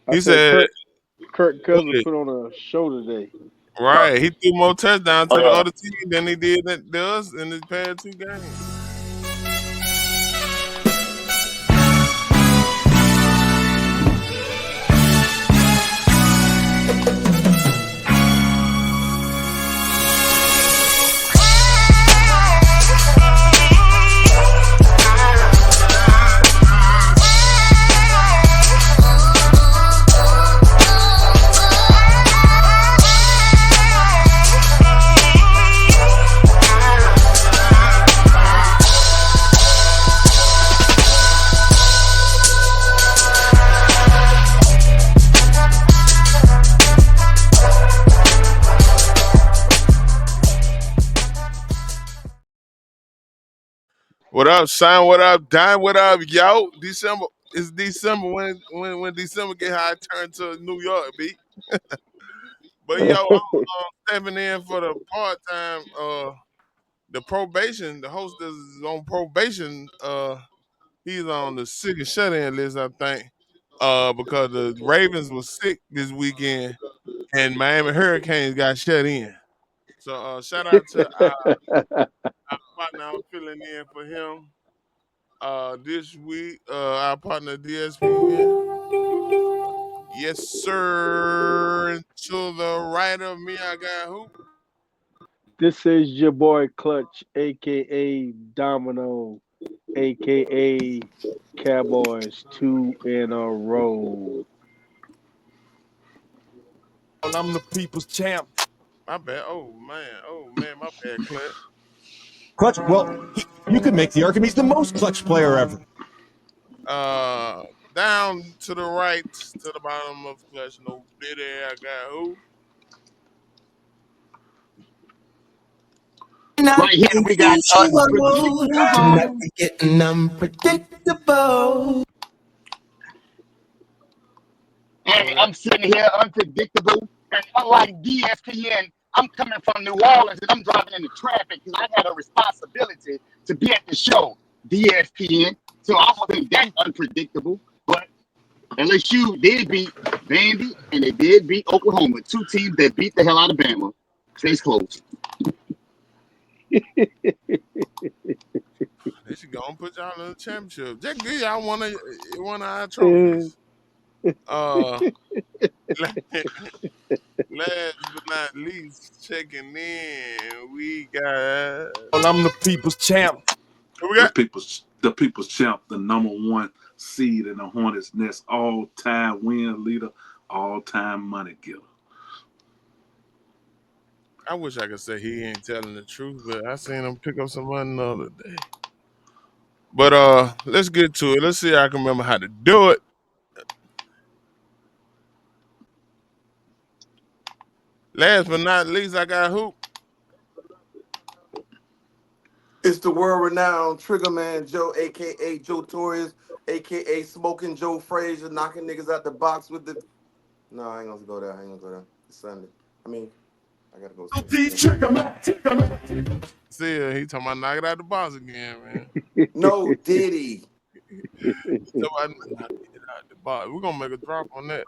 I He said said, Kirk who Cousins did? put on a show today. Right, he threw more touchdowns Oh to the yeah. other team than he did to us in his past 2 games. What up, Shine? What up, Dime? What up, yo? December. It's December when December get high, I turn to New York, B. But yo, I'm stepping in for the part time. The probation. The host is on probation. He's on the sick and shut in list, I think. Because the Ravens was sick this weekend, and Miami Hurricanes got shut in. So shout out to our partner. I'm filling in for him. This week, our partner DSPN. Yes, sir. And to the right of me, I got who? This is your boy Clutch, aka Domino, aka Cowboys 2 in a row. And I'm the people's champ. My bad. Oh man, my bad, Clint. Clutch, well, you could make the Archimedes the most clutch player ever. Down to the right, to the bottom of Clutch, no bitty. I got who? Right here we got unpredictable. Getting unpredictable. And I'm sitting here unpredictable. And unlike DSPN, I'm coming from New Orleans and I'm driving into traffic because I had a responsibility to be at the show. DSPN. So I wasn't that unpredictable. But LSU did beat Vandy and they did beat Oklahoma. Two teams that beat the hell out of Bama. Stays close. They should go and put y'all in the championship. Just give y'all one of our Uh, trophies. Uh, last but not least, checking in, we got And I'm the people's champ. who we the got? people's champ, the #1 seed in the Hornets Nest, all-time win leader, all-time money getter. I wish I could say he ain't telling the truth, but I seen him pick up some money the other day. But let's get to it. Let's see if I can remember how to do it. Last but not least, I got who? It's the world renowned Trigger Man Joe, aka Joe Torres, aka Smoking Joe Frazier, knocking niggas out the box with the. No, I ain't gonna go there. I ain't gonna go there. It's Sunday. I mean, I gotta go Sunday. Trigger man. See, he talking about knock it out the box again, man. No, Diddy. Somebody knock it out the box. We're gonna make a drop on that.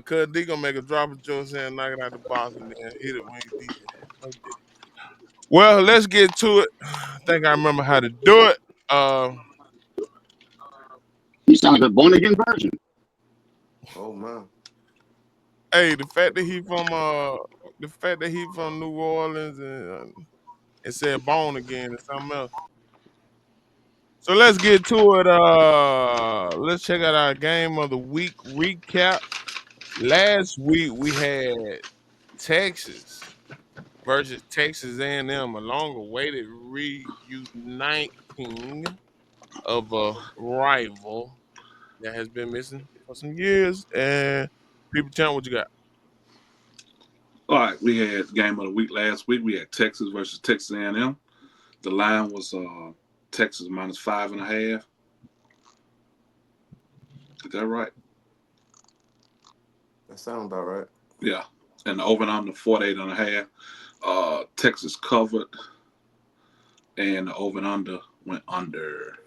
Cuz D gonna make a drop of Joe saying knock it out the box and then hit it when he did. Okay. Well, let's get to it. I think I remember how to do it. You sound like a born again version. Oh man. Hey, the fact that he from New Orleans and said born again is something else. So let's get to it. Let's check out our game of the week recap. Last week we had Texas versus Texas A&M, a long-awaited reuniting of a rival that has been missing for some years. And people, tell me what you got. All right, we had game of the week last week. We had Texas versus Texas A&M. The line was Texas -5.5. Is that right? That sounds about right. Yeah. And the over and under 48.5. Texas covered, and the over and under went under.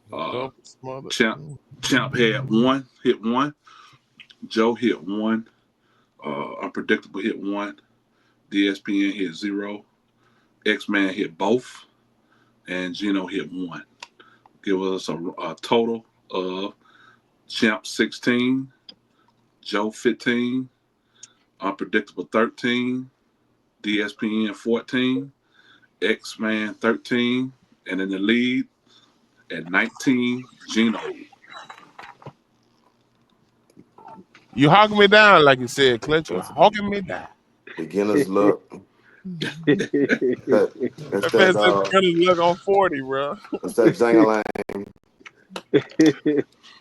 Double smothered. Champ had hit one. Joe hit 1. Unpredictable hit 1. DSPN hit 0. X-Man hit both. And Gino hit 1. Give us a total of Champ 16, Joe 15, Unpredictable 13, DSPN 14, X-Man 13, and in the lead at 19, Gino. You hawking me down, like you said, Clutch. You hawking me down. Beginner's luck. That's That man that said beginner's luck on 40, bro. that's that Jangalang.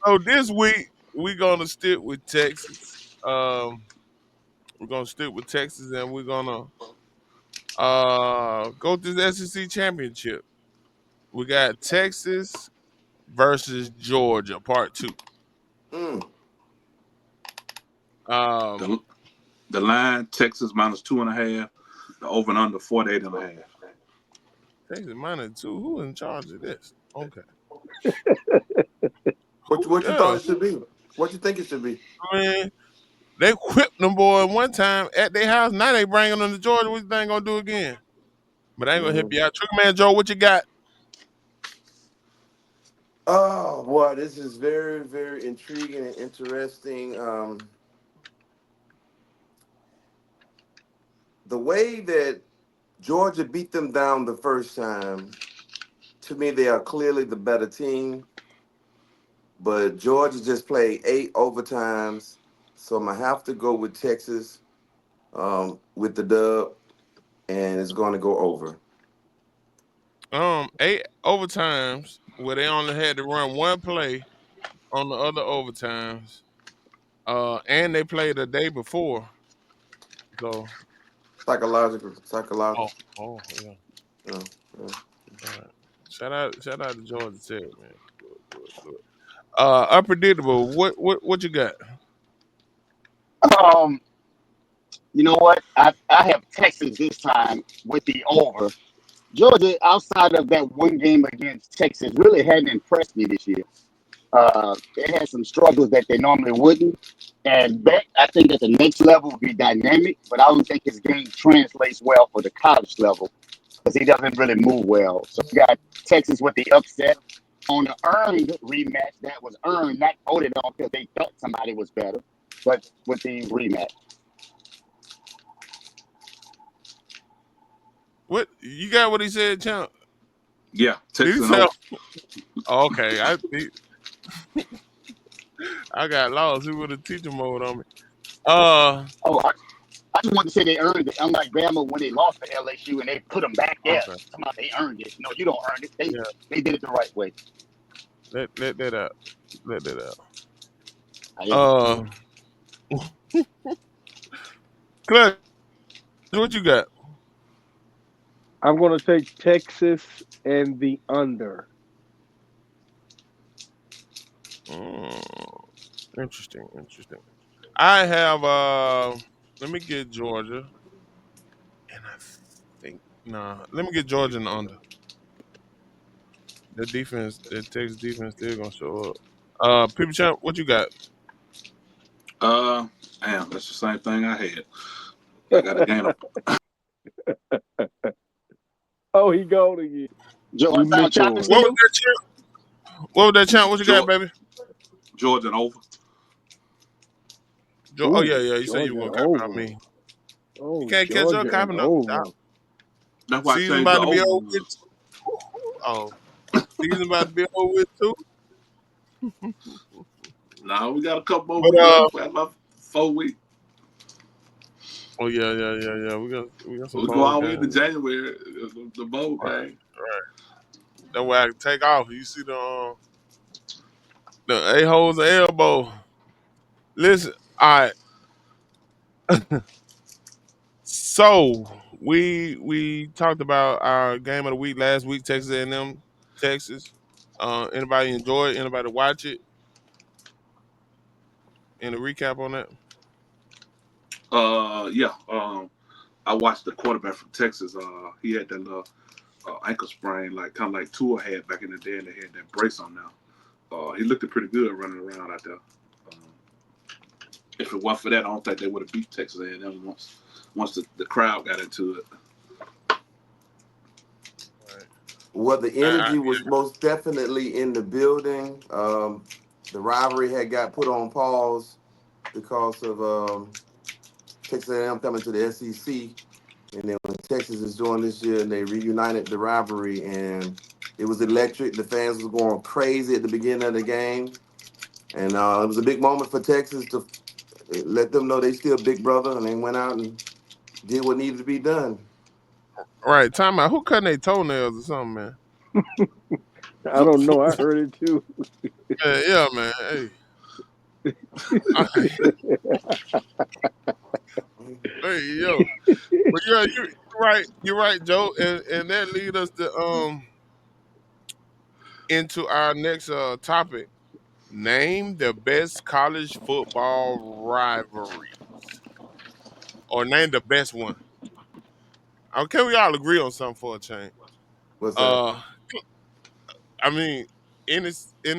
So this week we're gonna stick with Texas. We're gonna stick with Texas, and we're gonna go to the SEC championship. We got Texas versus Georgia, part 2. Mm. The line, Texas minus 2.5. The over and under 48.5. Texas minus 2. Who in charge of this? Okay. What you thought it should be? What you think it should be? I mean, they whipped them boy one time at their house. Now they bringing them to Georgia. What you think gonna do again? But I ain't gonna help you out. Trigger Man Joe, what you got? Oh boy, this is very, very intriguing and interesting. The way that Georgia beat them down the first time, to me, they are clearly the better team. But Georgia just played 8 overtimes, so I'm gonna have to go with Texas with the dub, and it's going to go over. 8 overtimes where they only had to run one play on the other overtimes. And they played the day before. So Psychological. oh yeah. Yeah. All right. Shout out to Georgia Tech, man. Good. Unpredictable. What you got? You know what? I have Texas this time with the over. Georgia, outside of that one game against Texas, really hadn't impressed me this year. They had some struggles that they normally wouldn't. And Beck, I think at the next level will be dynamic, but I don't think his game translates well for the college level because he doesn't really move well. So you got Texas with the upset on the earned rematch that was earned, not voted on because they thought somebody was better, but with the rematch. What you got? What he said, Champ? Yeah, Did Texas he and say? over. Oh, okay, I got lost. He would have teacher mode on me. Oh, I just want to say they earned it. Unlike Bama when they lost to LSU and they put them back there. Okay. Somehow they earned it. No, you don't earn it. Yeah. They did it the right way. Let that out. Let that Yeah. out. Clutch, what you got? I'm gonna take Texas and the under. Interesting. I have let me get Georgia. And I think let me get Georgia in the under. The Texas defense still gonna show up. People Champ, what you got? Damn, that's the same thing I had. I got a game of Oh, he gone again. Joe, You I sound missed choppy one. What was still? that, Champ? What was that, Champ? What you got, baby? Georgia and over. Oh Ooh, yeah. You said you Georgia were gonna copy on over. me. Oh, You can't catch up, Georgia and copying up. over. That's why I Season changed the about to be over. over with. Oh, season about to be over with too. No, we got a couple more But weeks left. We got about 4 weeks. oh yeah. We got some We go bowl all the way into games. January. The bowl Right. game. That way I can take off. You see the a-holes and elbow. Listen, all right. So we talked about our game of the week last week, Texas A&M, Texas. Anybody enjoy it? Anybody watch it? Any recap on that? Yeah. I watched the quarterback from Texas. He had that little ankle sprain, like kind of like Tua had back in the day, and they had that brace on now. He looked pretty good running around out there. if it wasn't for that, I don't think they would have beat Texas A&M once the crowd got into it. Well, the energy was most definitely in the building. The rivalry had got put on pause because of Texas A&M coming to the SEC, and then when Texas is doing this year, and they reunited the rivalry, and it was electric. The fans was going crazy at the beginning of the game, and it was a big moment for Texas to let them know they still big brother, and they went out and did what needed to be done. Right, time out. Who cutting their toenails or something, man? I don't know. I heard it too. Yeah, man. Hey. Hey, yo. But yeah, you're right. You're right, Joe. And that leads us to into our next topic. Name the best college football rivalries. Or name the best one. Can we all agree on something for a change? What's that? Uh I mean, any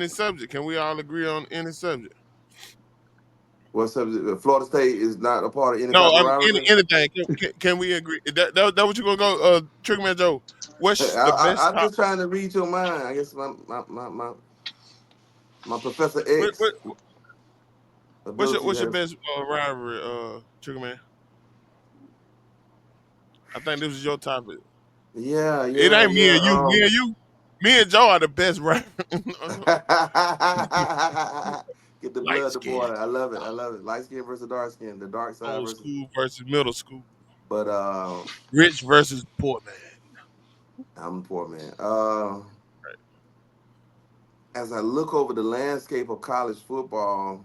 subject. Can we all agree on any subject? What subject? Florida State is not a part of any No, type of rivalry. anything. Can we agree? That what you gonna go, Triggerman Joe? What's the best? I'm just trying to read your mind. I guess my Professor What, X what, ability what's your has. best rivalry, Triggerman? I think this is your topic. Yeah, It yeah, ain't me and you. yeah. Me and Joe are the best rivalry. Get the Light blood to skin, boil. I love it. I love it. Light skin versus dark skin. The dark side old versus. school versus middle school, But rich versus poor man. I'm a poor man. As I look over the landscape of college football,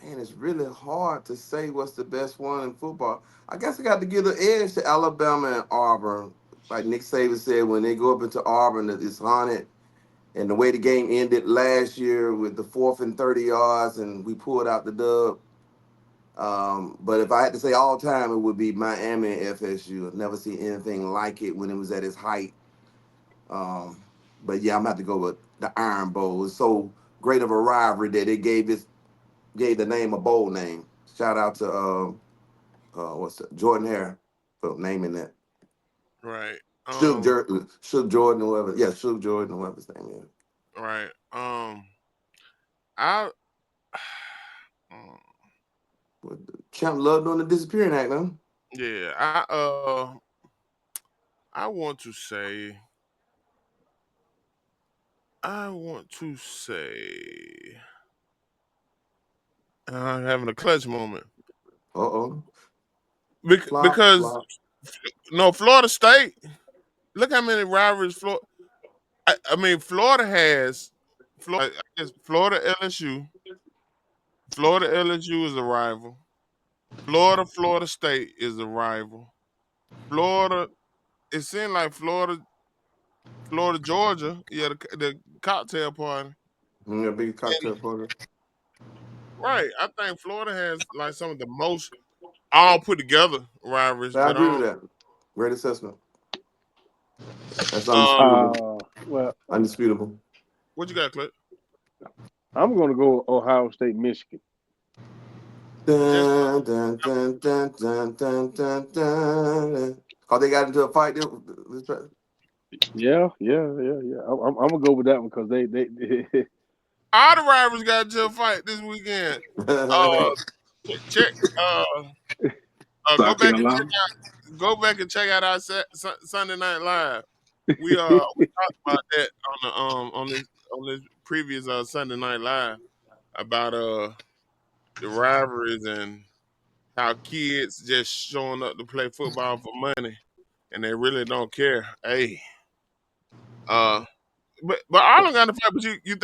man, it's really hard to say what's the best one in football. I guess I got to give the edge to Alabama and Auburn. Like Nick Saban said, when they go up into Auburn, it's haunted. And the way the game ended last year with the 4th and 30 yards, and we pulled out the dub. But if I had to say all time, it would be Miami and FSU. I've never seen anything like it when it was at its height. But yeah, I'm gonna have to go with the Iron Bowl. It's so great of a rivalry that it gave the name a bowl name. Shout out to what's that? Jordan Hare for naming that. Right. Shook Jordan, whoever. Yeah, Shook Jordan, whoever his name is. Right. I. Champ loved on the disappearing act, huh? Yeah. I want to say. I'm having a clutch moment. Uh-oh. Because Flop. no, Florida State. Look how many rivalries Florida. I mean, Florida has. I guess Florida LSU. Florida LSU is a rival. Florida State is a rival. Florida. It seemed like Florida Georgia. Yeah, the cocktail party. A big cocktail party. Right. I think Florida has like some of the most all put together rivalries. I But agree with that. Great assessment. That's Well, undisputable. What you got, Clint? I'm gonna go Ohio State, Michigan. Dun, dun, dun, dun, dun, dun, dun, dun. Oh, they got into a fight. Yeah. I'm gonna go with that one because they All the rivals got into a fight this weekend. Check. South Carolina. Go back and check out our Sunday Night Live. We talked about that on this previous Sunday Night Live about the rivalries and how kids just showing up to play football for money and they really don't care. Hey, but all I'm gonna fight. But you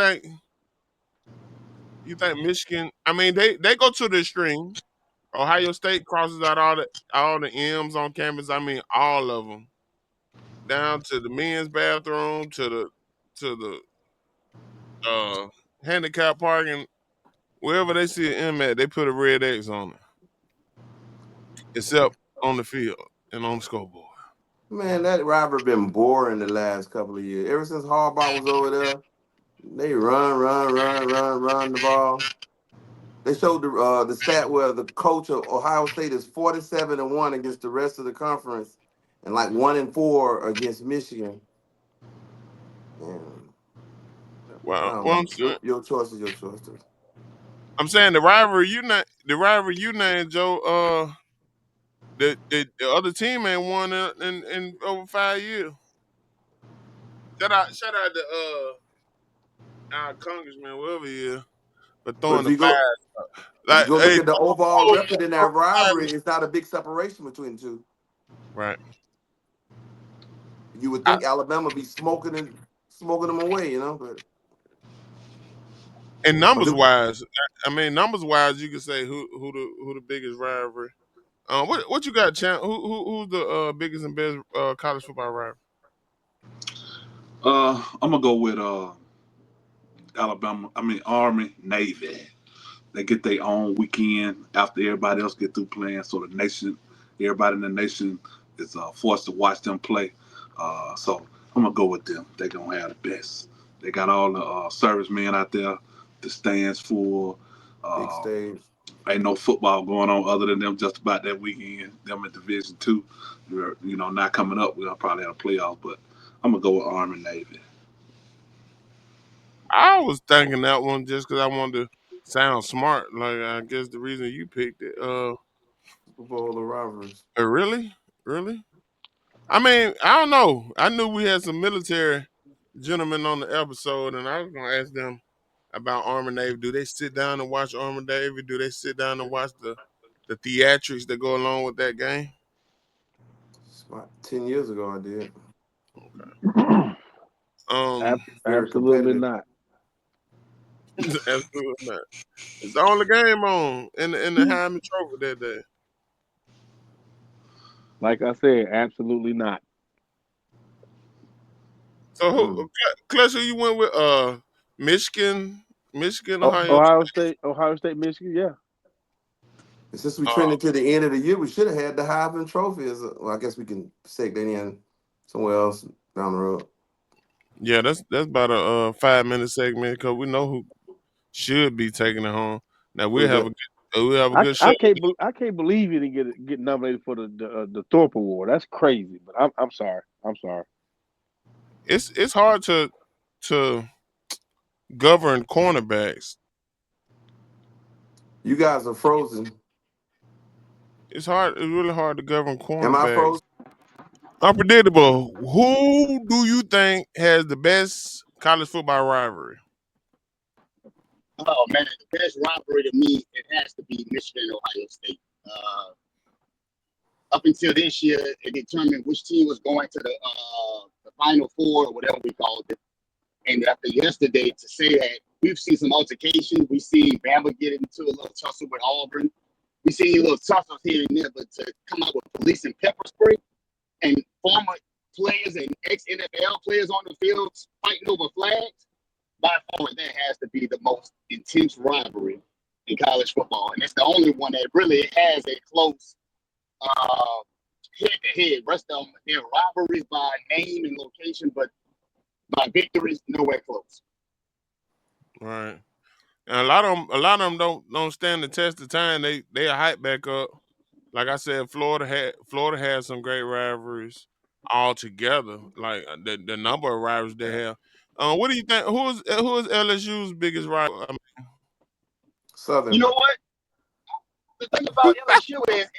think Michigan? I mean, they go to the extreme. Ohio State crosses out all the M's on campus. I mean, all of them, down to the men's bathroom, to the handicap parking. Wherever they see an M at, they put a red X on it, except on the field and on the scoreboard. Man, that rivalry been boring the last couple of years. Ever since Harbaugh was over there, they run the ball. They showed the stat where the coach of Ohio State is 47-1 against the rest of the conference, and like 1-4 against Michigan. And I Well, don't well, know. Your choice is your choice. I'm saying the rivalry you named, Joe. The other team ain't won in over 5 years. Shout out to our congressman, whoever he is, for But throwing the five. if you Like, go look hey, at the overall throw record in that rivalry, it's not a big separation between the two. right. You would think Alabama be smoking them away, but And numbers wise, you can say who the biggest rivalry. What you got, champ? Who's the biggest and best college football rivalry? I'm gonna go with Alabama. Army, Navy. They get their own weekend after everybody else get through playing. So everybody in the nation is forced to watch them play. So I'm gonna go with them. They're gonna have the best. They got all the servicemen out there. The stands full. big stage. Ain't no football going on other than them just about that weekend. Them in Division II. Not coming up. We'll probably have a playoff, but I'm gonna go with Army, Navy. I was thinking that one just because I wanted to sound smart. Like I guess the reason you picked it. Super Bowl of rivalries. Really? I mean, I don't know. I knew we had some military gentlemen on the episode, and I was gonna ask them about Army Navy. Do they sit down and watch Army Navy? Do they sit down and watch the theatrics that go along with that game? It's about 10 years ago I did. Very Absolutely competitive. not. Absolutely not. It's the only game on in the Heisman Trophy that day. Like I said, absolutely not. So, Clutch, who you went with? Michigan, Ohio Ohio State, Michigan. Yeah. And since we State. trended to the end of the year, we should have had the Heisman Trophy. Well, I guess we can stake that in somewhere else down the road. Yeah, that's about a 5-minute segment because we know who should be taking it home. Now we'll have a good show. I can't believe you didn't get nominated for the Thorpe Award. That's crazy. But I'm sorry. I'm sorry. It's hard to govern cornerbacks. You guys are frozen. It's really hard to govern cornerbacks. Am I frozen? Unpredictable. Who do you think has the best college football rivalry? Oh man, the best rivalry to me, it has to be Michigan and Ohio State. Up until this year, it determined which team was going to the Final Four or whatever we called it. And after yesterday, to say that we've seen some altercations, we see Bama get into a little tussle with Auburn. We see little tussles here and there, but to come out with police and pepper spray and former players and ex-NFL players on the field fighting over flags, by far that has to be the most intense rivalry in college football. And it's the only one that really has a close head-to-head. Rest of them, they're rivalries by name and location, but by victories, nowhere close. Right. And a lot of them don't stand the test of time. They are hype back up. Like I said, Florida had some great rivalries all together. Like the number of rivalries they have. What do you think? Who is LSU's biggest rival? Southern. You know what? The thing about LSU is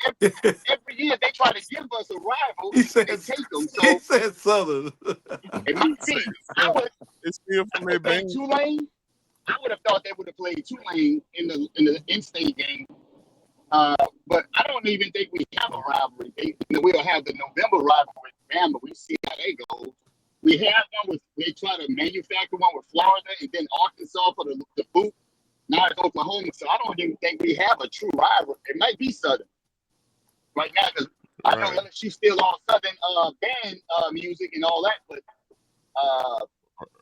every year they try to give us a rival and take them. So He said Southern. it might be. It's still from their band. Tulane. I would have thought they would have played Tulane in the in-state game. But I don't even think we have a rivalry. We'll have the November rivalry with Bama. We see how they go. We have one they try to manufacture one with Florida and then Arkansas for the boot. Now it's Oklahoma. So I don't even think we have a true rival. It might be Southern right now because I know LSU's still on Southern band music and all that, but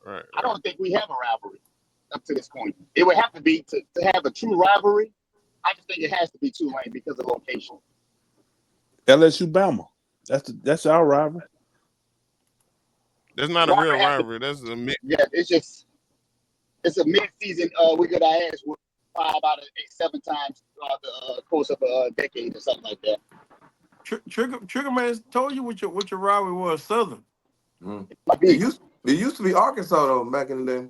I don't think we have a rivalry up to this point. It would have to be to have a true rivalry. I just think it has to be Tulane because of location. LSU Bama. That's our rival. That's not a real rivalry. That's a mid. Yeah, it's a mid-season. We got our ass whooped. 5 out of 7 times throughout the course of a decade or something like that. Trigger Man told you what your rivalry was, Southern. It used to be Arkansas though back in the day.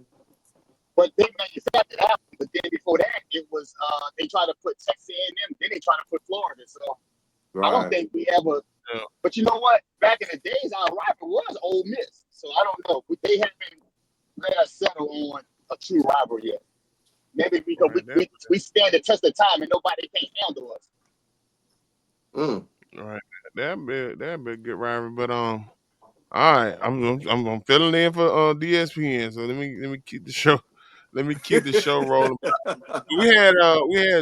But they manufactured it happened. But then before that, it was they tried to put Texas A&M, then they tried to put Florida. So I don't think we ever. Yeah. But you know what? Back in the days, our rival was Ole Miss. So I don't know. They haven't let us settle on a true rivalry yet. Maybe because we stand the test of time and nobody can handle us. Right. That'd be a good rivalry. But all right, I'm filling in for DSPN. So let me keep the show. Let me keep the show rolling. We had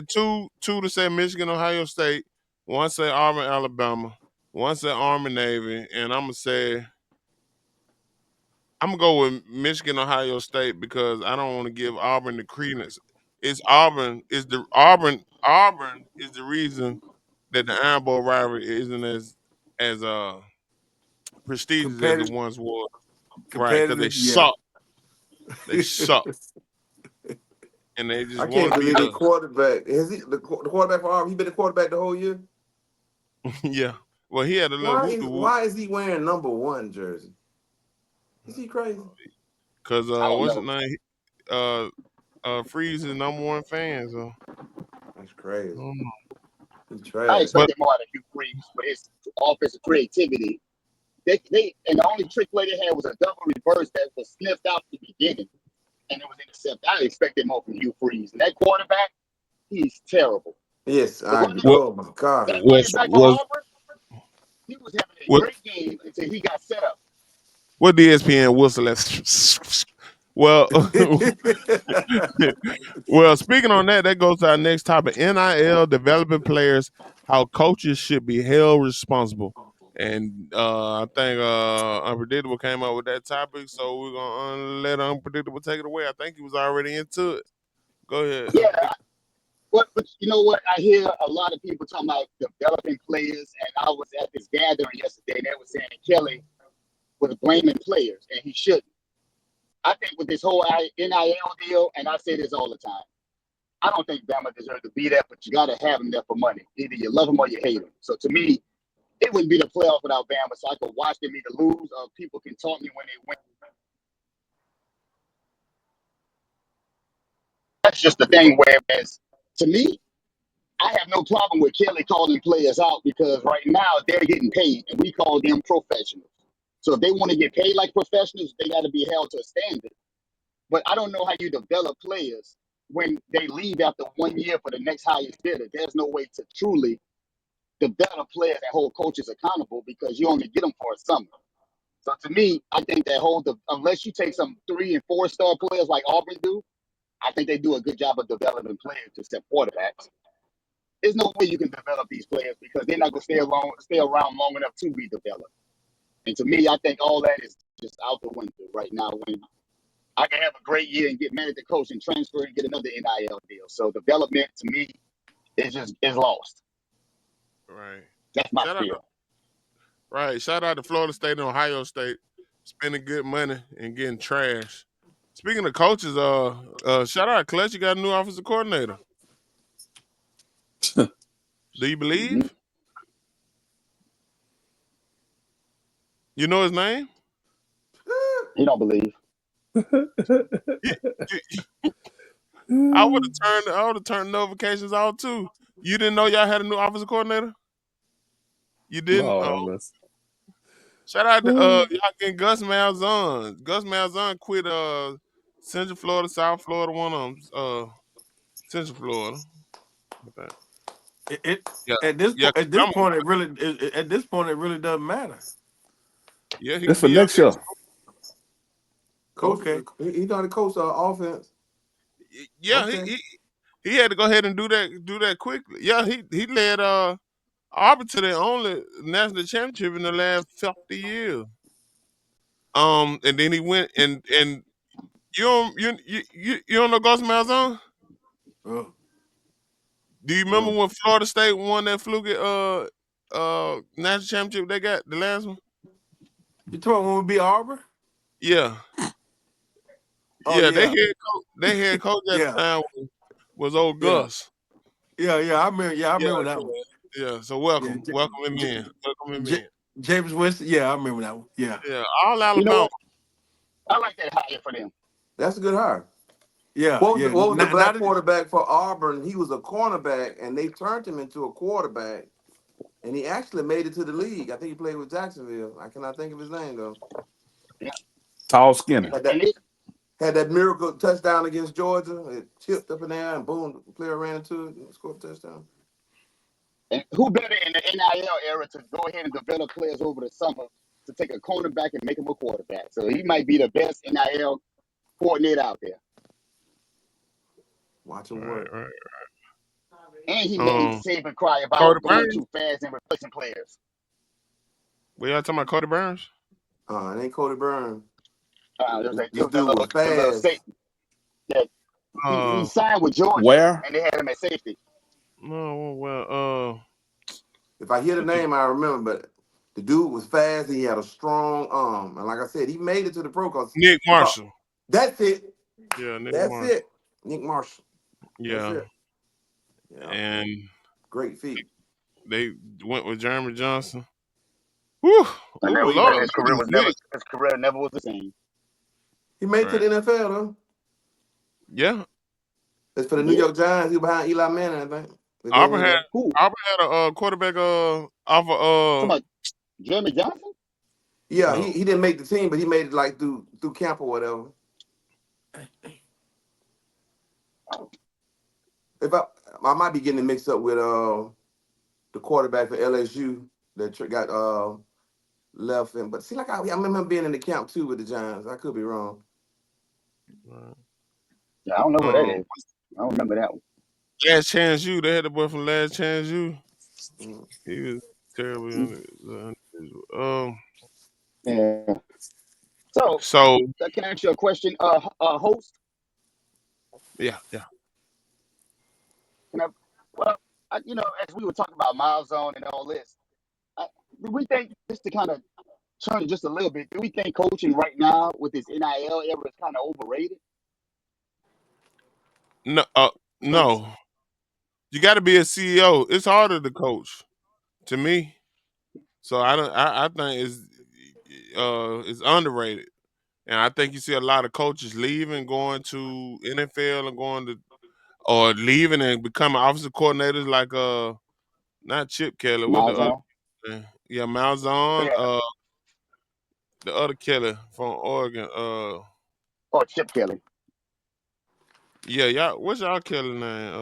two to say Michigan, Ohio State. One said Auburn, Alabama. One said Army, Navy, and I'm gonna go with Michigan, Ohio State because I don't want to give Auburn the credence. Auburn is the reason that the Iron Bowl rivalry isn't as prestigious as it once was. Right, because they suck. They suck. And they just I can't want to be believe the quarterback. Is he the quarterback for Auburn? He been the quarterback the whole year? Yeah. Well, he had a little why is he wearing number 1 jersey? Is he crazy? Because what's his name? Freeze is number 1 fan. So that's crazy. I expected more out of Hugh Freeze for his offensive creativity. They and the only trick play they had was a double reverse that was sniffed out at the beginning, and it was intercepted. I expected more from Hugh Freeze. And that quarterback, he's terrible. Yes, oh my God. That quarterback for Auburn, he was having a great game until he got set up. What ESPN whistle? Well, well, speaking on that goes to our next topic: NIL developing players, how coaches should be held responsible. And I think Unpredictable came up with that topic, so we're gonna let Unpredictable take it away. I think he was already into it. Go ahead. Yeah, but you know what? I hear a lot of people talking about developing players, and I was at this gathering yesterday, and they were saying Kelly was blaming players, and he shouldn't. I think with this whole NIL deal, and I say this all the time, I don't think Bama deserves to be there, but you got to have them there for money. Either you love them or you hate them. So to me, it wouldn't be the playoff without Bama, so I could watch them either lose or people can talk me when they win. That's just the thing, whereas to me, I have no problem with Kelly calling players out because right now they're getting paid, and we call them professionals. So if they want to get paid like professionals, they got to be held to a standard. But I don't know how you develop players when they leave after 1 year for the next highest bidder. There's no way to truly develop players and hold coaches accountable because you only get them for a summer. So to me, I think that unless you take some 3- and 4-star players like Auburn do, I think they do a good job of developing players except quarterbacks. There's no way you can develop these players because they're not going to stay around long enough to be developed. And to me, I think all that is just out the window right now when I can have a great year and get mad at the coach and transfer and get another NIL deal. So development to me is lost. Right. That's my feel. Right. Shout out to Florida State and Ohio State spending good money and getting trash. Speaking of coaches, shout out Clutch. You got a new offensive coordinator. Do you believe? Mm-hmm. You know his name? You don't believe. I would have turned notifications off too. You didn't know y'all had a new offensive coordinator? You didn't? Shout out to y'all getting Gus Malzahn. Gus Malzahn quit Central Florida, South Florida, one of them. Central Florida. At this point, it really doesn't matter. Yeah, it's for next year. Coach, okay, he done the coach offense. Yeah, okay. he had to go ahead and do that quickly. Yeah, he led Auburn to their only national championship in the last 50 years. And then he went and you don't know Gus Malzahn? Oh. Do you remember when Florida State won that fluke national championship they got, the last one? You talking when we beat Auburn? Yeah. Oh, yeah, they had coach at the time was old Yeah, Gus. yeah. I remember. Yeah, I Yeah, remember that one. yeah. So Yeah, welcome him in. Welcome him in. James Winston. Yeah, I remember that one. Yeah, Yeah, all You know Alabama. what? I like that hire for them. that's a good hire. Yeah, What was yeah. the Not black quarterback for Auburn? He was a cornerback, and they turned him into a quarterback, and he actually made it to the league. I think he played with Jacksonville. I cannot think of his name though. Yeah. Tall, skinny. Had And it, that miracle touchdown against Georgia. It tipped up in there, and boom, the player ran into it and scored a touchdown. and who better in the NIL era to go ahead and develop players over the summer to take a cornerback and make him a quarterback? So he might be the best NIL coordinator out there. Watch him Right, work. right. And he made Saban cry about Cody going Burns. too fast and replacing players. We y'all talking about Cody Burns? It ain't Cody Burns. It was that This dude was fast. He signed with Georgia, Where? and they had him at safety. No, well, If I hear the name, I remember. But the dude was fast. And he had a strong arm, and like I said, he made it to the pro. Cause Nick Marshall. That's it. Yeah, Nick That's Marshall. it. Nick Marshall. Yeah. That's it. Yeah. And great feat. they went with Jeremy Johnson. Whew. And Ooh, even Lord, his career never was the same. He made it to the NFL though. Yeah. It's for the New York Giants. He was behind Eli Manning, I think. Auburn had a quarterback off Talking of about Jeremy Johnson? Yeah, he didn't make the team, but he made it like through camp or whatever. If I might be getting it mixed up with the quarterback for LSU that got left in, but see, like I remember him being in the camp too with the Giants. I could be wrong. Yeah, I don't know what that is. I don't remember that one. Last Chance U. They had the boy from Last Chance U. He was terrible. Yeah. So can I ask you a question, host? Yeah. As we were talking about Miles Zone and all this, do we think, just to kind of turn it just a little bit, do we think coaching right now with this NIL era is kind of overrated? No. You got to be a CEO. It's harder to coach, to me. So I think it's underrated, and I think you see a lot of coaches leaving, going to NFL and or leaving and becoming offensive coordinators, like not Chip Kelly, what the other? Yeah, Malzahn. The other Kelly from Oregon. Chip Kelly. Yeah, y'all. What's y'all Kelly name?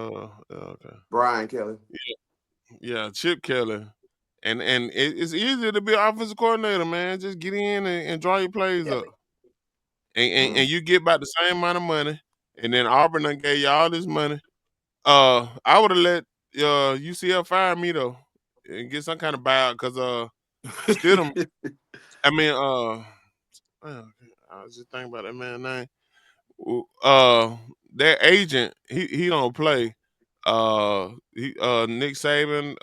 Okay. Brian Kelly. Yeah, Chip Kelly. And it's easier to be an offensive coordinator, man. Just get in and draw your plays up. And you get about the same amount of money. And then Auburn done gave you all this money. I would have let UCF fire me though and get some kind of buyout because Stidham. I mean, I was just thinking about that man's name. Their agent, he don't play. Nick Saban,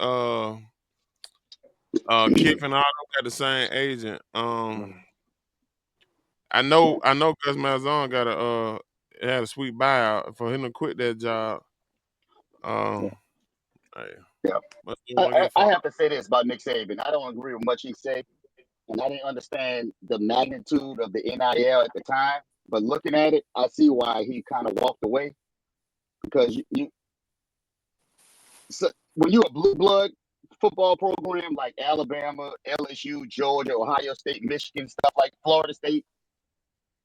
Kiffin, all them got the same agent. I know Gus Malzahn had a sweet buyout for him to quit that job. I have to say this about Nick Saban. I don't agree with much he said, and I didn't understand the magnitude of the NIL at the time. But looking at it, I see why he kind of walked away, because when you're a blue blood football program like Alabama, LSU, Georgia, Ohio State, Michigan, stuff like Florida State,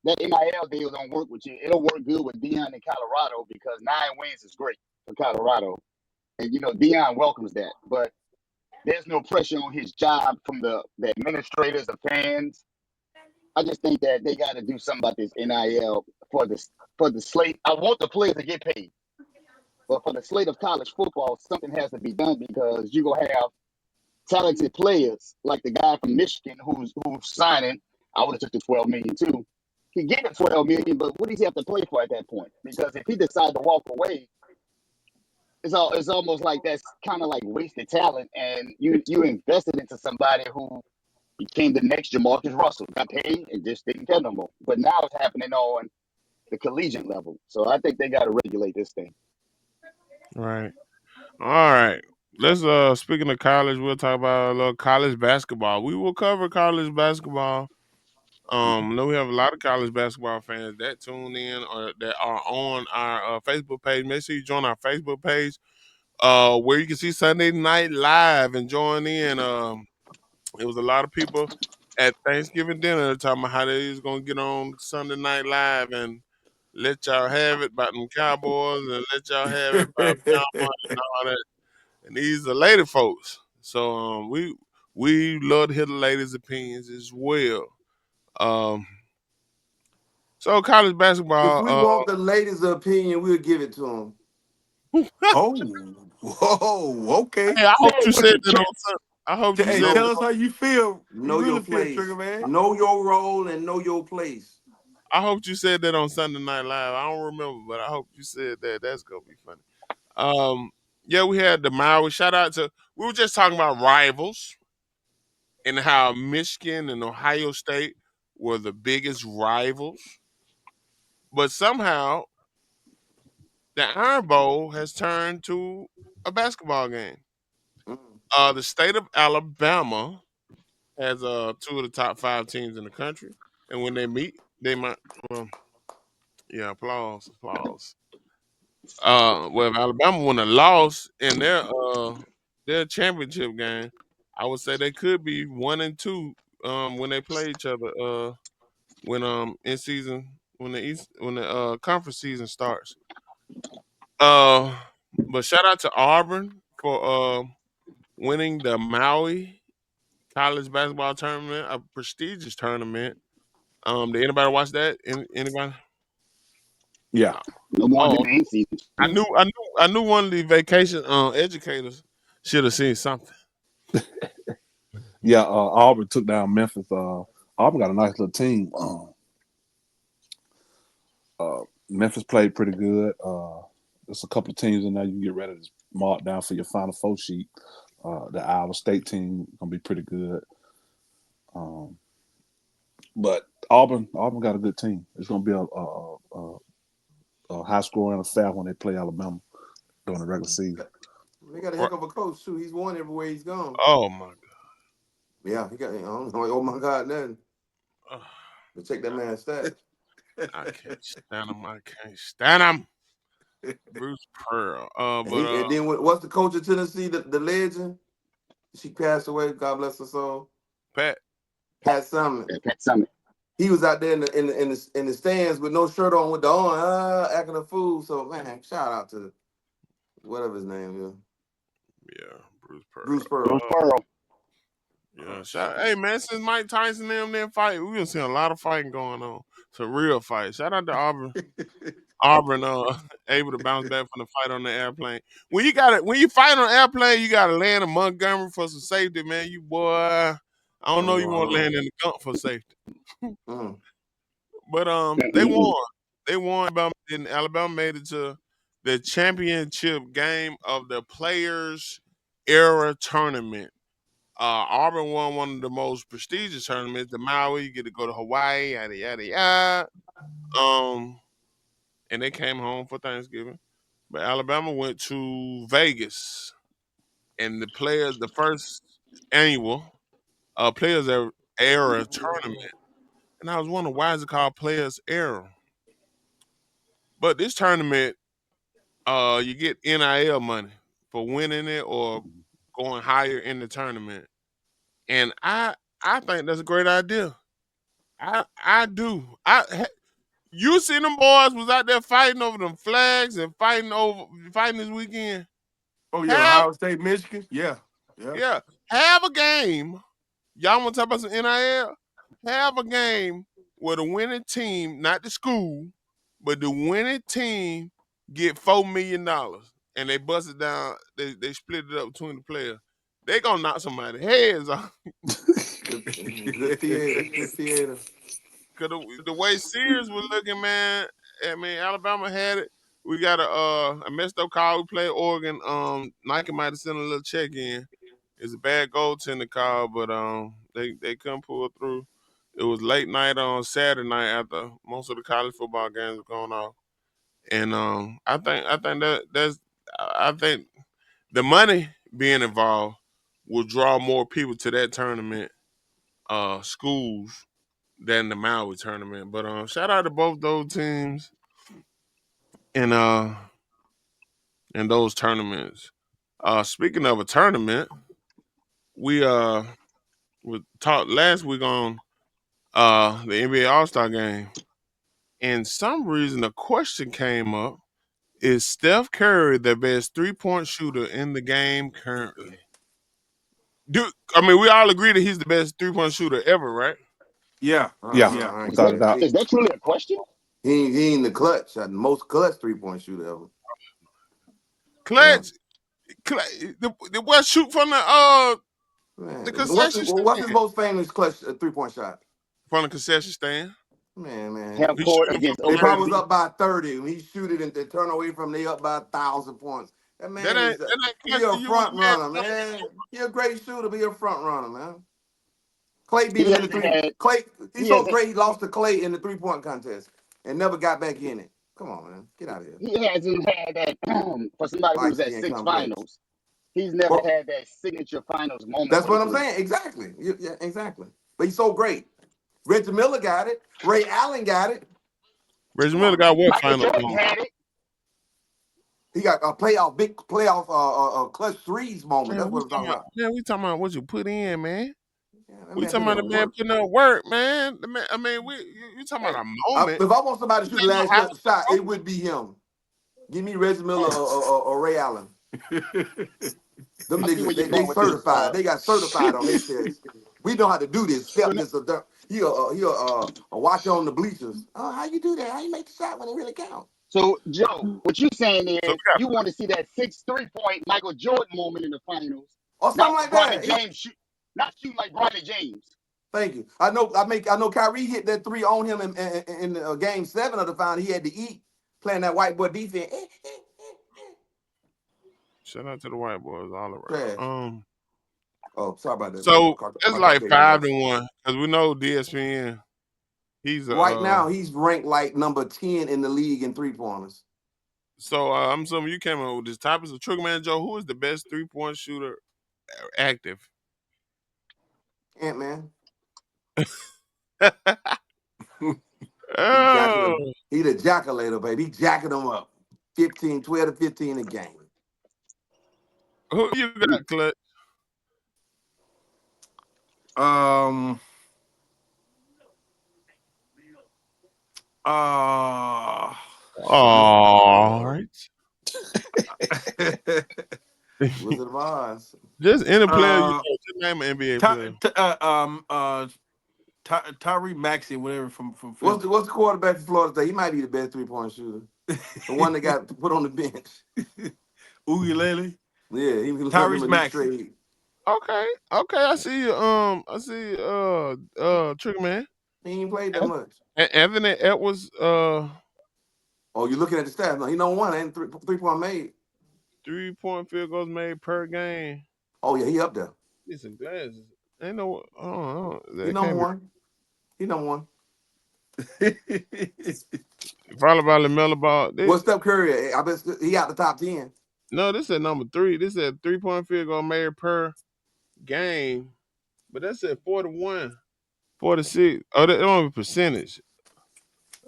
that NIL deal don't work with you. It'll work good with Deion in Colorado because 9 wins is great for Colorado. And, Deion welcomes that. But there's no pressure on his job from the administrators, the fans. I just think that they got to do something about this NIL for the slate. I want the players to get paid. But for the slate of college football, something has to be done, because you're going to have talented players like the guy from Michigan who's signing. I would have took the $12 million too. He get the $12 million, but what does he have to play for at that point? Because if he decides to walk away, it's almost like that's kind of like wasted talent, and you invested into somebody who became the next Jamarcus Russell, got paid and just didn't get no more. But now it's happening on the collegiate level, so I think they got to regulate this thing. Right. All right. Let's speaking of college, we'll talk about a little college basketball. We will cover college basketball. I know we have a lot of college basketball fans that tune in or that are on our Facebook page. Make sure you join our Facebook page, where you can see Sunday Night Live and join in. It was a lot of people at Thanksgiving dinner talking about how they was gonna get on Sunday Night Live and let y'all have it about them Cowboys and let y'all have it about Bama and all that. And these are lady folks, so we love to hear the ladies' opinions as well. Um, so college If basketball. we want the ladies' opinion, we'll give it to them. Oh, whoa, okay. Hey, I Say hope it you with said your that on chest. Sunday. I hope you Hey, said Know, that. tell us how you feel. know You your really feel, place. Trigger Man. Know your role and know your place. I hope you said that on Sunday Night Live. I don't remember, but I hope you said that. That's gonna be funny. Yeah, we had the Maui. Shout out to. We were just talking about rivals and how Michigan and Ohio State were the biggest rivals, but somehow the Iron Bowl has turned to a basketball game. Mm. The state of Alabama has two of the top five teams in the country, and when they meet, they might. Well, yeah, applause. Well, if Alabama won a loss in their championship game, I would say they could be 1-2 when they play each other when in season when the conference season starts. Uh, but shout out to Auburn for winning the Maui College Basketball Tournament, a prestigious tournament. Did anybody watch that? Anybody? Yeah. No more than Oh, the end season. I knew one of the vacation educators should have seen something. Yeah, Auburn took down Memphis. Auburn got a nice little team. Memphis played pretty good. There's a couple of teams in there you can get ready to mark down for your Final Four sheet. The Iowa State team gonna be pretty good. But Auburn got a good team. It's gonna be a high scoring affair when they play Alabama during the regular season. They got a Right. heck of a coach too. He's won everywhere he's gone. Oh my Yeah, he got. I don't know. Oh my God, nothing. god. But check that man's stats. I can't stand him. I can't stand him. Bruce Pearl. And then what's the coach of Tennessee? The legend. She passed away. God bless her soul. Pat. Pat Summitt. Pat Summit. He was out there in the stands with no shirt on, with the on, acting a fool. So man, shout out to whatever his name is, Yeah, Bruce Pearl. Bruce Bruce Pearl. Pearl. Yeah, hey man, since Mike Tyson and them didn't fight, we been seeing a lot of fighting going on. It's a real fight. Shout out to Auburn. Auburn able to bounce back from the fight on the airplane. When you fight on an airplane, you gotta land in Montgomery for some safety, man. You boy, I don't know you want to land in the Gump for safety. Mm. But they won. They won. And Alabama made it to the championship game of the Players Era Tournament. Auburn won one of the most prestigious tournaments, the Maui. You get to go to Hawaii, yada yada yada. And they came home for Thanksgiving. But Alabama went to Vegas, and the first annual Players Era Tournament. And I was wondering why is it called Players Era? But this tournament, you get NIL money for winning it or going higher in the tournament, and I think that's a great idea. I do. You see them boys was out there fighting over them flags and fighting this weekend. Oh yeah, Have Ohio State, Michigan. Yeah. yeah, have a game. Y'all want to talk about some NIL? Have a game where the winning team, not the school, but the winning team get $4 million, and they bust it down. They split it up between the players. They gonna knock somebody's heads off. Good theater. Good theater. Cause the way Sears was looking, man. I mean, Alabama had it. We got a messed up call. We played Oregon. Nike might have sent a little check in. It's a bad goaltender call, but they couldn't pull through. It was late night on Saturday night after most of the college football games were going off, and I think I think the money being involved will draw more people to that tournament, schools, than the Maui tournament. But shout out to both those teams in those tournaments. Speaking of a tournament, we talked last week on the NBA All-Star game. And some reason a question came up. Is Steph Curry the best 3-point shooter in the game currently? We all agree that he's the best 3-point shooter ever, right? Yeah. Yeah, Yeah. without a doubt. Is that truly a question? He ain't the clutch. The most clutch 3-point shooter ever. Clutch. The West shoot from the Man, concession stand. what's his most famous clutch 3-point shot? From the concession stand. Man. Half He court shooting against from They probably was OKC. up by 30. When he shoot it and they turn away from they up by 1,000 points. That man That ain't he clutch a to you, front man. runner, man. He a great shooter, but he a front runner, man. Clay beat He him in the hasn't three. had. Clay, he's He so hasn't. great. He lost to Clay in the 3-point contest and never got back in it. Come on, man, get out of here. He hasn't had that for somebody who's Light at skin 6 complex. finals. He's never Well, had that signature finals moment. that's where what he I'm was- saying. Exactly. Yeah, exactly. But he's so great. Reggie Miller got it. Ray Allen got it. Reggie Miller got what Michael final? Jordan had it. He got a big playoff clutch threes moment. That's what I'm talking about. Man, we talking about what you put in, man. Yeah, that We man talking put about in the man work. putting up work, man. The man, you talking about a moment. If I want somebody to shoot the You know last how- shot, it would be him. Give me Reggie Miller or Ray Allen. Them I see where niggas, you're they going with this. certified. They got certified on their test. We know how to do this. Step this. He'll watch on the bleachers. Oh, how you do that? How you make the shot when it really counts? So, Joe, what you saying is So you want to see that 6 3-point Michael Jordan moment in the finals, Or something like Bronny that. James not shooting like Bronny James. Thank you. I know Kyrie hit that 3 on him in game 7 of the final. He had to eat playing that white boy defense. Shout out to the white boys all Trash. around. Oh, sorry about that. So it's like Caucasian 5-1 because we know DSPN. He's right now he's ranked like number 10 in the league in 3-pointers. So I'm assuming you came up with this topic. So Trigger Man Joe, who is the best 3-point shooter active? Ant-Man. Oh. He the jackalator, baby. He jacking them up. 12 to 15 a game. Who you got, Clutch? All right. Wizard of Oz. Just any player you know. Just name an NBA player. Tyrese Maxey, whatever from What's the quarterback for Florida State? He might be the best 3-point shooter. The one that got put on the bench. Ukulele. Yeah, he was Tyrese Maxey. Okay. I see you. I see Trigger Man. He ain't played that much. Anthony Edwards. Oh, you're looking at the stats. No, he don't want ain't 3-point made. 3-point field goals made per game. Oh yeah, he up there. Need some glasses. Ain't no. He number one. He number one. Followed by LaMelo Ball. What's Steph Curry? I bet he out the top 10. No, this is number 3. This is 3-point field goal made per game, but that's at 41, 46. Oh, that only percentage.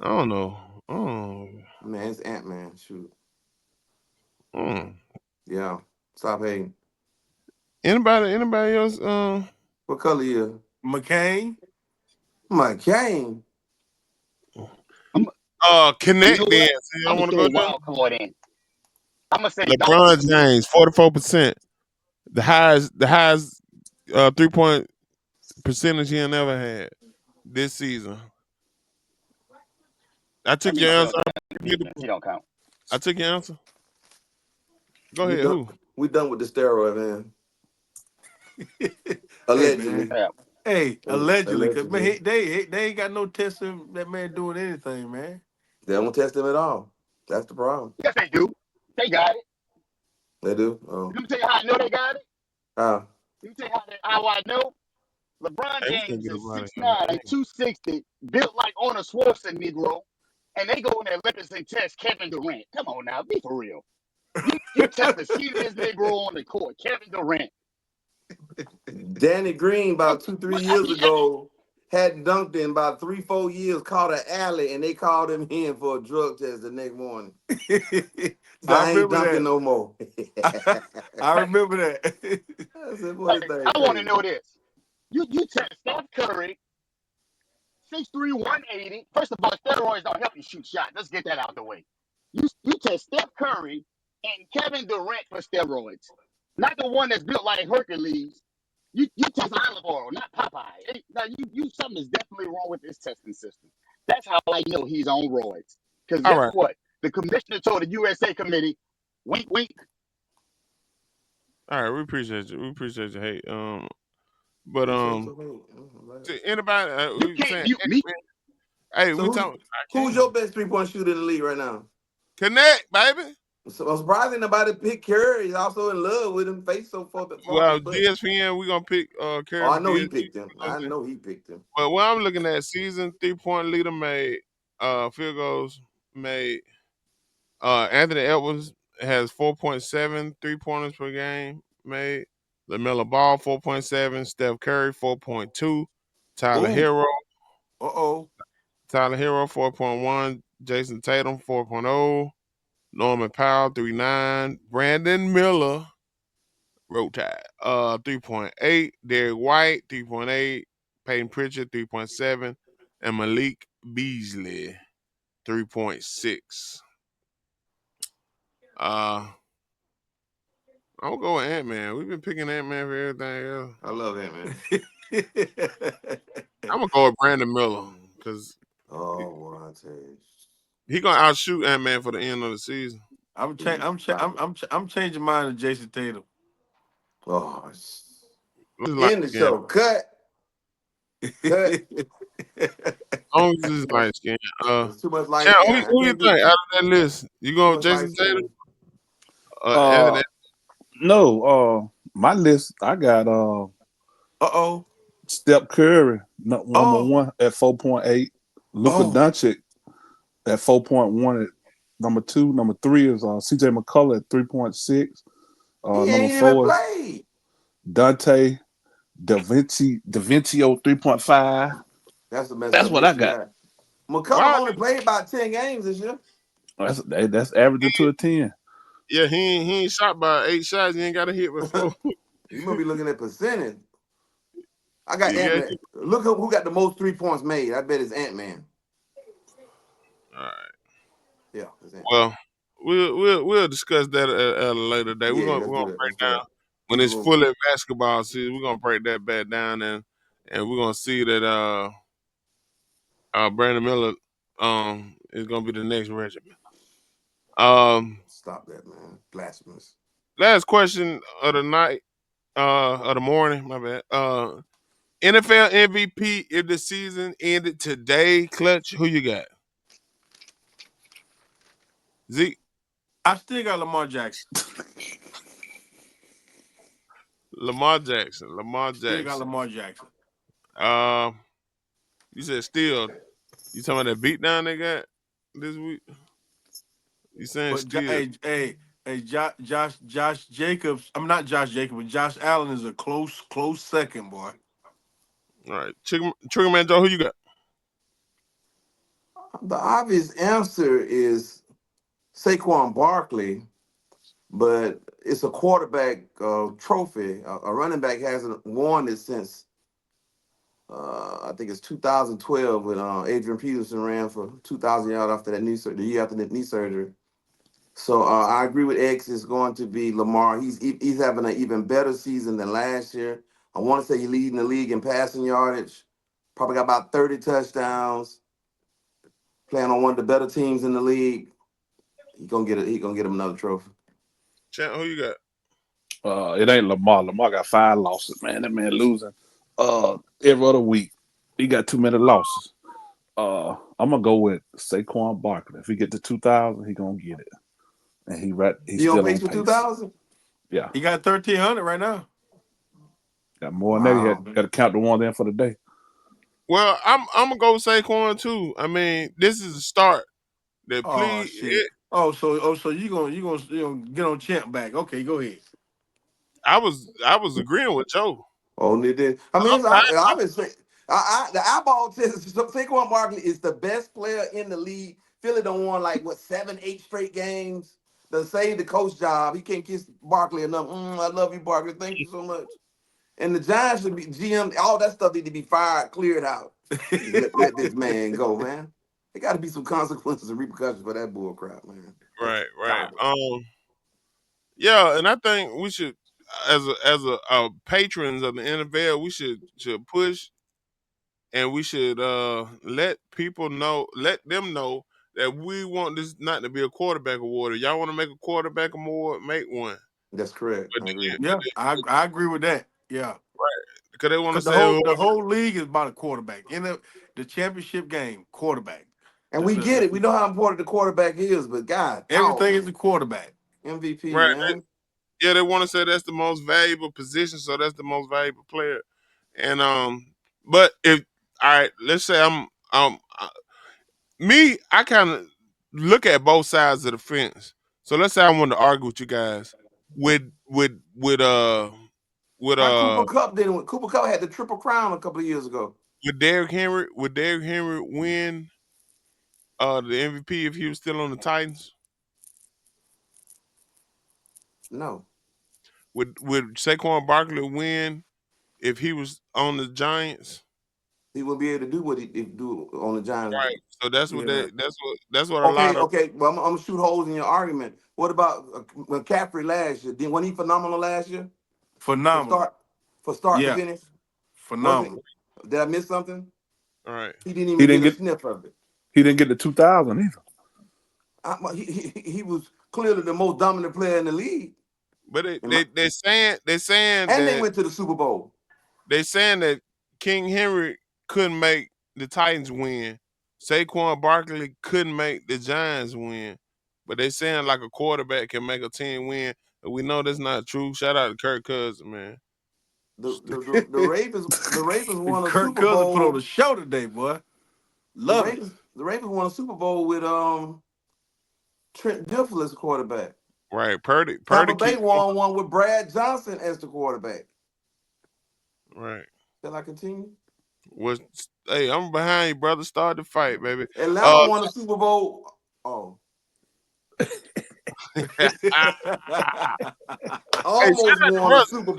I don't know. Oh man, it's Ant-Man. Shoot. Mm. Yeah. Stop hating. Anybody else? What color you? McCain. Connect You know then. what? See, I I'm want to gonna go throw a down. wild card in. I'm gonna say LeBron James, 44%. The highest 3-point percentage he never had this season. I took your answer. He don't count. I took your answer. Go ahead. Who? We done with the steroid, man. Allegedly. Hey, allegedly, because man, they ain't got no testing that man doing anything, man. They don't test him at all. That's the problem. Yes, they do. They got it. They do? Oh. Let me tell you how I know they got it. How? Let me tell you how I know. LeBron James is 6'9" and 260, built like Arnold Schwarzenegger, and they go in the Olympics and test Kevin Durant. Come on now, be for real. You test the seediest Negro on the court, Kevin Durant. Danny Green about 2-3 years mean, ago hadn't dunked in about 3-4 years, caught an alley, and they called him in for a drug test the next morning. So I ain't dunking no more. I remember that. I said, boy, this thing I want to crazy. know this. You test Steph Curry, 6'3", 180. First of all, steroids don't help you shoot shots. Let's get that out the way. You test Steph Curry and Kevin Durant for steroids. Not the one that's built like Hercules. You test olive oil, not Popeye. Now you something is definitely wrong with this testing system. That's how I know he's on roids. Because All guess right. what? The commissioner told the USA committee, wink, wink. All right, we appreciate you. We appreciate you. Hey, but to anybody You we can't saying, mute me. hey, So we talking. who's your best 3-point shooter in the league right now? Connect, baby. So I'm surprised nobody picked Curry. He's also in love with him, face so far. Well, But ESPN, we're gonna pick Curry. oh, I know he DSPN. picked him. I know he picked him. But when I'm looking at season 3-point leader made, field goals made, Anthony Edwards has 4.7 3-pointers per game made. LaMelo Ball 4.7, Steph Curry 4.2, Tyler Ooh. Hero. Tyler Hero 4.1, Jason Tatum 4.0, Norman Powell 3.9, Brandon Miller Roll Tide 3.8, Derek White 3.8, Peyton Pritchard 3.7, and Malik Beasley 3.6. I'm gonna go with Ant-Man. We've been picking Ant-Man for everything else. I love Ant-Man. I'm gonna go with Brandon Miller because I tell you, he gonna outshoot Ant-Man for the end of the season. I'm changing mine to Jason Tatum. Oh, Like, in the show, cut. As long as it's light skin. There's too much light Yeah, skin. who you think out of that list? You going with Jason Tatum? Anthony? No, my list, I got Steph Curry, number one at 4.8. Luka Doncic at 4.1 at number 2. Number 3 is CJ McCullough at 3.6. Number 4 is Dante DaVincio 3.5. That's the messed That's up what I got. McCullum only played about 10 games this year. That's averaging to a 10. Yeah, he ain't shot by 8 shots. He ain't got a hit before. You must be looking at percentage. I got Ant-Man. Look who got the most 3 points made. I bet it's Ant-Man. All right. Yeah. Well, we'll discuss that at a later date. We're gonna break down when it's fully basketball season. We're gonna break that back down and we're gonna see that Brandon Miller is gonna be the next regiment. Stop that, man. Blasphemous. Last question of the night, of the morning, my bad. NFL MVP if the season ended today, Clutch, who you got? Zeke? I still got Lamar Jackson. Lamar Jackson. Still got Lamar Jackson. You said still. You talking about that beatdown they got this week? You saying still? Hey, Josh Jacobs. I'm not Josh Jacobs, but Josh Allen is a close second, boy. All right, Triggerman Joe, who you got? The obvious answer is Saquon Barkley, but it's a quarterback trophy. A running back hasn't won it since I think it's 2012 when Adrian Peterson ran for 2,000 yards after that the year after the knee surgery. So I agree with X. It's going to be Lamar. He's having an even better season than last year. I want to say he's leading the league in passing yardage. Probably got about 30 touchdowns. Playing on one of the better teams in the league. He's gonna get him another trophy. Champ, who you got? It ain't Lamar. Lamar got 5 losses, man. That man losing every other week. He got too many losses. I'm gonna go with Saquon Barkley. If he get to 2,000, he gonna get it. And he's still on pace for 2,000. Yeah, he got 1,300 right now. Got more than that. He got to count the one there for the day. Well, I'm gonna go with Saquon too. I mean, this is a start. So you gonna get on Champ back? Okay, go ahead. I was agreeing with Joe. Only did. I mean, it's obviously, the eyeball test. Saquon Barkley is the best player in the league. Philly done won like what 7, 8 straight games. Done saved the coach job. He can't kiss Barkley enough. I love you, Barkley. Thank you so much. And the Giants should be GM. All that stuff need to be fired, cleared out. Let this man go, man. There got to be some consequences and repercussions for that bull crap, man. Right. Garbage. Yeah, and I think we should, as a patrons of the NFL, we should push, and we should let them know that we want this not to be a quarterback award. If y'all want to make a quarterback award, make one. That's correct. I agree. Yeah, I agree with that. Yeah, Because they want to because say the whole league is about a quarterback in the championship game. Quarterback, and we get it. We know how important the quarterback is, but God, everything is a quarterback. MVP, right. man. Yeah, they want to say that's the most valuable position, so that's the most valuable player. And but if all right, let's say I kind of look at both sides of the fence. So let's say I want to argue with you guys with How Cooper Kupp did it. Cooper Kupp had the Triple Crown a couple of years ago. Would Derrick Henry win the MVP if he was still on the Titans? No. Would Saquon Barkley win if he was on the Giants? He wouldn't be able to do what he do on the Giants. Right. So that's what Yeah. that's what a lot of Well, I'm gonna shoot holes in your argument. What about McCaffrey last year? Wasn't he phenomenal last year? Phenomenal. For start to finish? Phenomenal. Did I miss something? All right. He didn't even get a sniff of it. He didn't get the 2000 either. He was clearly the most dominant player in the league. But they're saying and that they went to the Super Bowl. They're saying that King Henry couldn't make the Titans win. Saquon Barkley couldn't make the Giants win. But they saying like a quarterback can make a team win. But we know that's not true. Shout out to Kirk Cousins, man. The Ravens won a Kirk Super Cousins Bowl. put on the show today, boy. Love it. The Ravens won a Super Bowl with Trent Dilfer as quarterback. Right, Purdy. Tampa Bay won one with Brad Johnson as the quarterback. Right. Shall I continue? Hey, I'm behind you, brother. Start the fight, baby. Atlanta won the Super Bowl. Oh. Almost won the Super Bowl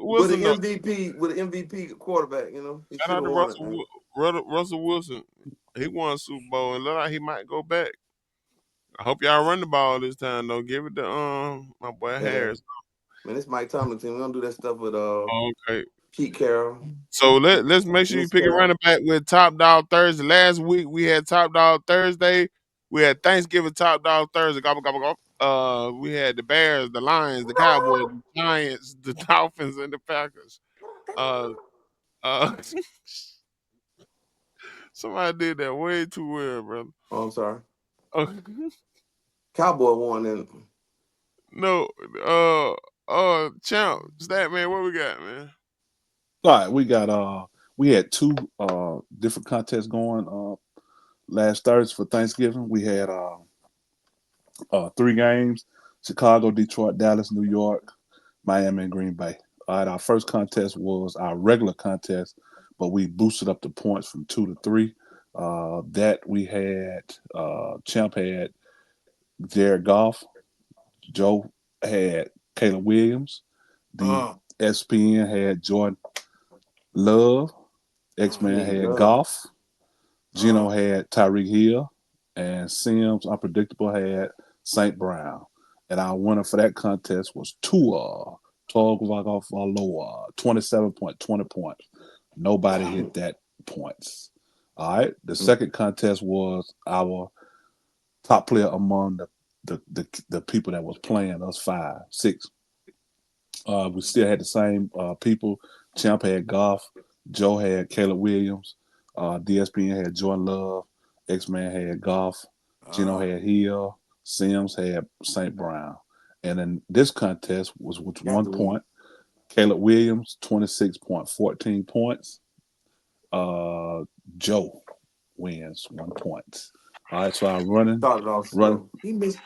with an MVP quarterback, you know. Shout out to Russell Wilson. He won a Super Bowl and look like he might go back. I hope y'all run the ball this time though. Give it to my boy Harris. Man, it's Mike Tomlinson. We're gonna do that stuff with okay. Pete Carroll. So let's make sure you pick a running back with Top Dog Thursday. Last week we had Top Dog Thursday. We had Thanksgiving Top Dog Thursday. Gobble, gobble, gobble. We had the Bears, the Lions, the Cowboys, the Giants, the Dolphins, and the Packers. Somebody did that way too well, brother. Oh, I'm sorry. Cowboy won then. No, Champ, Statman, what we got, man? All right, we had two different contests going last Thursday for Thanksgiving. We had 3 games: Chicago, Detroit, Dallas, New York, Miami, and Green Bay. All right, our first contest was our regular contest, but we boosted up the points from 2 to 3. That we had Champ had Jared Goff, Joe had Caleb Williams, the SPN had Jordan Love, X-Man had Goff, Gino had Tyreek Hill, and Sims Unpredictable had St. Brown. And our winner for that contest was Tua Tagovailoa, 27.20 points. Nobody hit that points. All right. The second contest was our top player among the people that was playing, us 5, 6. We still had the same people. Champ had Goff, Joe had Caleb Williams, DSPN had Jordan Love, X-Man had Goff, Gino had Hill, Sims had St. Brown. And then this contest was with 1 point. Caleb Williams, 26.14 points. Joe wins 1 point. All right, so I'm running. Started off slow. He missed.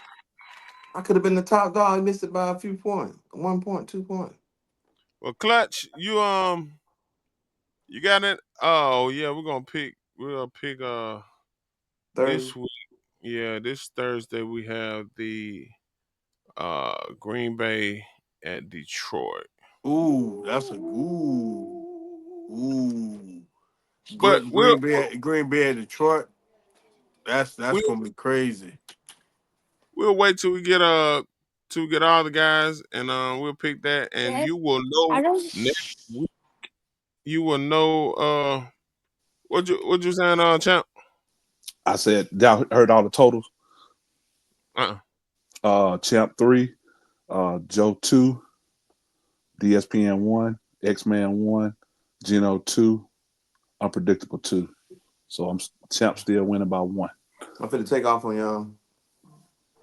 I could have been the top dog. He missed it by a few points. 1 point, 2 points. Well, Clutch, you got it. Oh yeah, we'll pick Thursday. this week. Yeah, this Thursday we have the Green Bay at Detroit. Ooh, that's a ooh. But Green Bay at Detroit. That's we'll gonna be crazy. we'll wait till we get all the guys and we'll pick that and you will know next week. You will know what you saying, champ? I said, y'all heard all the totals. Champ 3, Joe 2, DSPN 1, X-Man 1, Gino 2, Unpredictable 2. So I'm Champ still winning by 1. I'm finna take off on y'all.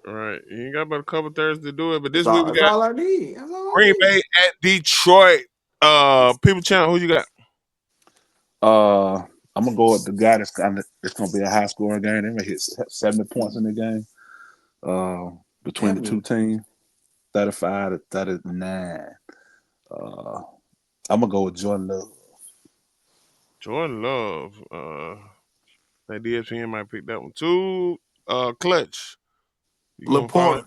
All right, you ain't got about a couple Thursdays to do it, but this That's week we got all I need. That's all I Green need. Bay at Detroit. People champ, who you got? I'm gonna go with the guy it's gonna be a high scoring game. They're gonna hit 70 points in the game. Between the two teams, 35 to 39. I'm gonna go with Jordan Love. Jordan Love. That DSPN might pick that one too. Clutch. You gonna follow?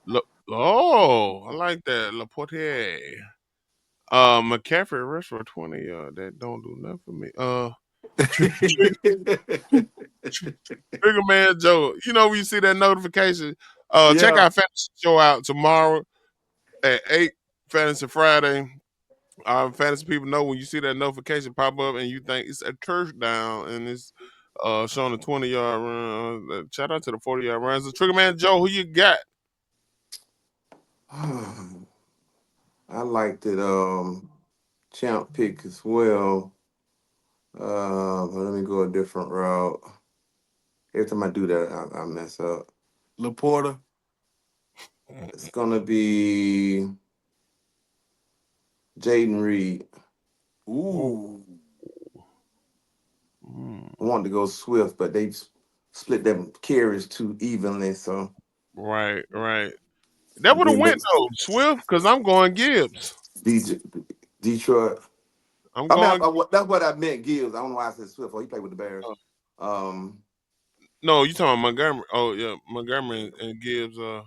Laporte. I like that. Laporte. McCaffrey rushed for 20. That don't do nothing for me. Trigger Man Joe. You know when you see that notification. Check our fantasy show out tomorrow at 8 Fantasy Friday. Fantasy people know when you see that notification pop up and you think it's a touchdown and it's showing a 20-yard run. Shout out to the 40-yard runs. So Trigger Man Joe, who you got? I liked it. Champ pick as well. But let me go a different route. Every time I do that, I mess up. Laporta. It's gonna be Jaden Reed. Ooh. I wanted to go Swift, but they split them carries too evenly. So Right. That would have went though, Swift, because I'm going Gibbs. Detroit. I'm going. That's what I meant, Gibbs. I don't know why I said Swift. Oh, he played with the Bears. No, you talking about Montgomery? Oh yeah, Montgomery and Gibbs. Yeah.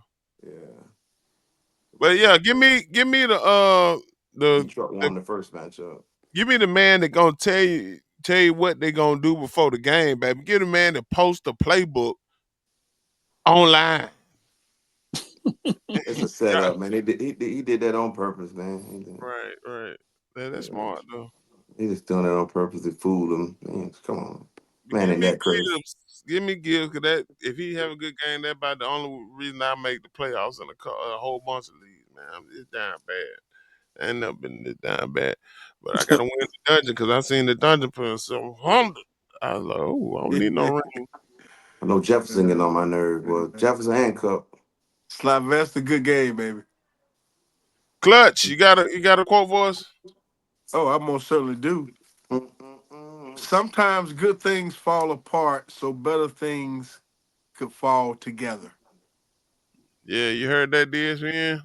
But yeah, give me the Detroit won the first matchup. Give me the man that gonna tell you what they gonna do before the game, baby. Give the man that post the playbook online. It's a setup, man. He did that on purpose, man. Right. That's smart though. He just doing it on purpose to fool them. Man, come on, man, ain't that crazy? Give me Gibbs, cause that if he have a good game, that's about the only reason I make the playoffs in a whole bunch of leagues, man. It's down bad. I ain't never been this down bad, but I gotta win the dungeon because I seen the dungeon for 700. I was like, oh, I don't need no ring. I know Jefferson getting on my nerve. Well, Jefferson and Cup. Slavest a good game, baby. Clutch, you got a quote for us? Oh, I most certainly do. Sometimes good things fall apart so better things could fall together. Yeah, you heard that, DSPN?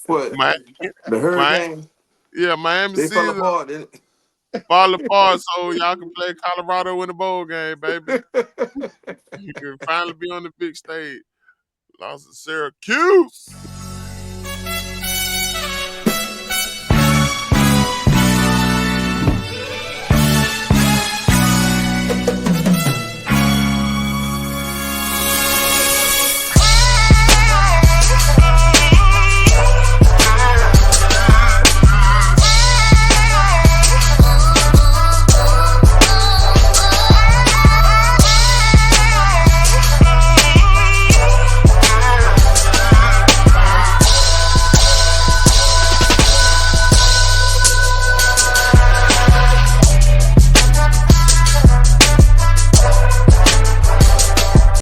What? The Hurricane? Miami they season fell apart, didn't it? fall apart so y'all can play Colorado in the bowl game, baby. You can finally be on the big stage. Lost to Syracuse.